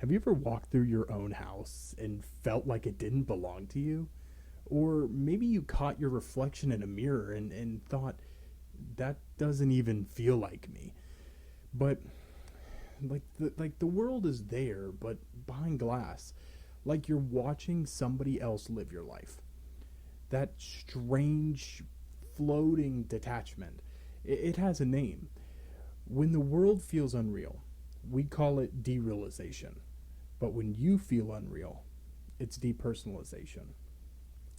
Have you ever walked through your own house and felt like it didn't belong to you? Or maybe you caught your reflection in a mirror and thought, that doesn't even feel like me. But like the world is there, but behind glass, like you're watching somebody else live your life. That strange floating detachment. It has a name. When the world feels unreal, we call it derealization. But when you feel unreal, it's depersonalization.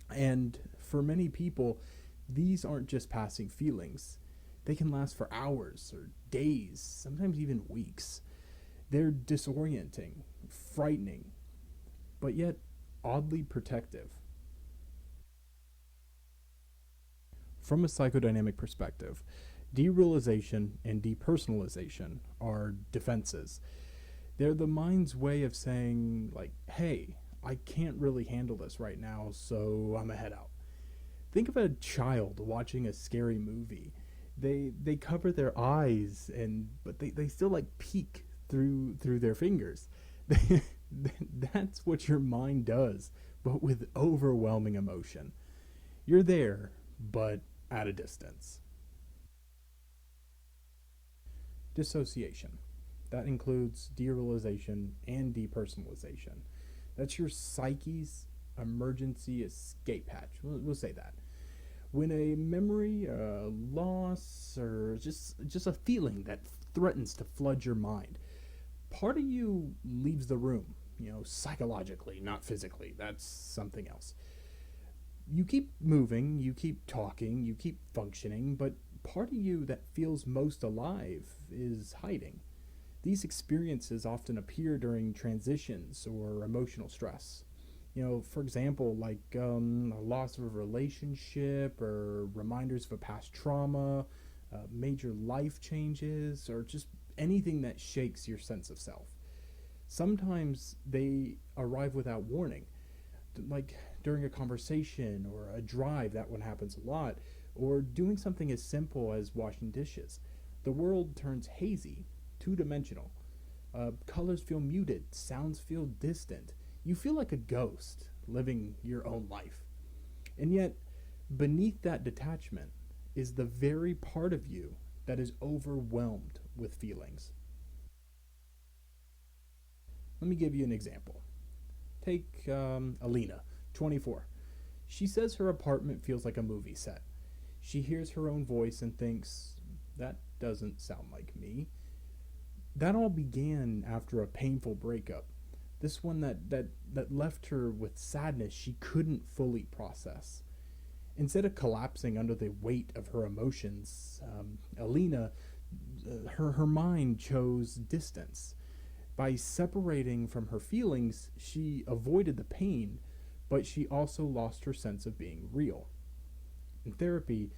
And for many people, these aren't just passing feelings. They can last for hours or days, sometimes even weeks. They're disorienting, frightening, but yet oddly protective. From a psychodynamic perspective, derealization and depersonalization are defenses. They're the mind's way of saying, like, hey, I can't really handle this right now, so I'm going to head out. Think of a child watching a scary movie. They cover their eyes and but they still like peek through their fingers. That's what your mind does, but with overwhelming emotion. You're there, but at a distance. Dissociation. That includes derealization and depersonalization. That's your psyche's emergency escape hatch. We'll say that. When a memory, a loss, or just a feeling that threatens to flood your mind, part of you leaves the room. Psychologically, not physically. That's something else. You keep moving, you keep talking, you keep functioning, but part of you that feels most alive is hiding. These experiences often appear during transitions or emotional stress. For example, like a loss of a relationship or reminders of a past trauma, major life changes, or just anything that shakes your sense of self. Sometimes they arrive without warning, like during a conversation or a drive. That one happens a lot, or doing something as simple as washing dishes. The world turns hazy, two-dimensional. Colors feel muted, sounds feel distant. You feel like a ghost living your own life. And yet, beneath that detachment is the very part of you that is overwhelmed with feelings. Let me give you an example. Take Alina, 24. She says her apartment feels like a movie set. She hears her own voice and thinks, that doesn't sound like me. That all began after a painful breakup. This one that left her with sadness she couldn't fully process. Instead of collapsing under the weight of her emotions, Alina, her mind chose distance. By separating from her feelings, she avoided the pain, but she also lost her sense of being real. In therapy,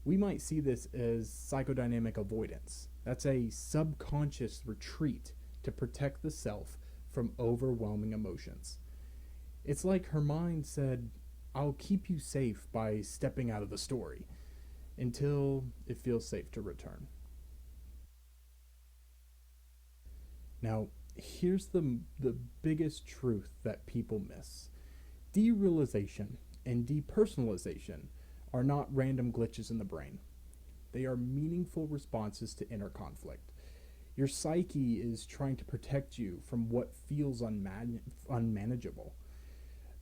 we might see this as psychodynamic avoidance. That's a subconscious retreat to protect the self from overwhelming emotions. It's like her mind said, I'll keep you safe by stepping out of the story until it feels safe to return. Now, here's the biggest truth that people miss. Derealization and depersonalization are not random glitches in the brain. They are meaningful responses to inner conflict. Your psyche is trying to protect you from what feels unmanageable.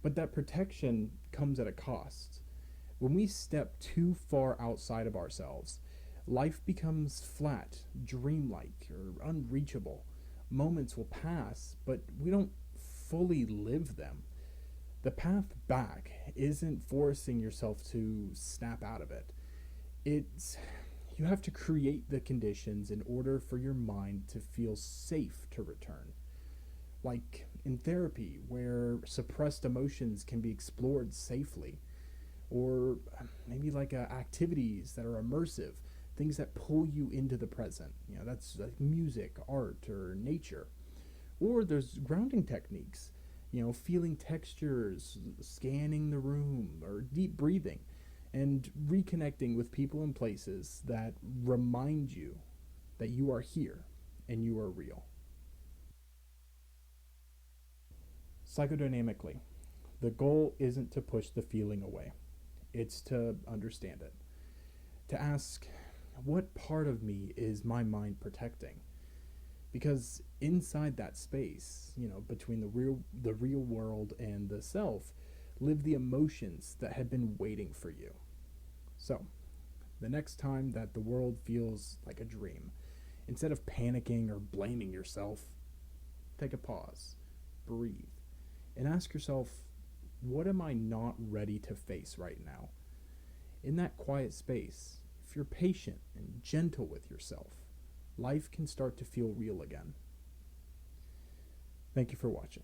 But that protection comes at a cost. When we step too far outside of ourselves, life becomes flat, dreamlike, or unreachable. Moments will pass, but we don't fully live them. The path back isn't forcing yourself to snap out of it. It's You have to create the conditions in order for your mind to feel safe to return. Like in therapy, where suppressed emotions can be explored safely, or maybe like activities that are immersive, things that pull you into the present. That's like music, art, or nature. Or there's grounding techniques, feeling textures, scanning the room, or deep breathing, and reconnecting with people and places that remind you that you are here and you are real. Psychodynamically, the goal isn't to push the feeling away, it's to understand it. To ask, what part of me is my mind protecting? Because inside that space, between the real world and the self, live the emotions that have been waiting for you. So, the next time that the world feels like a dream, instead of panicking or blaming yourself, take a pause, breathe, and ask yourself, what am I not ready to face right now? In that quiet space, if you're patient and gentle with yourself, life can start to feel real again. Thank you for watching.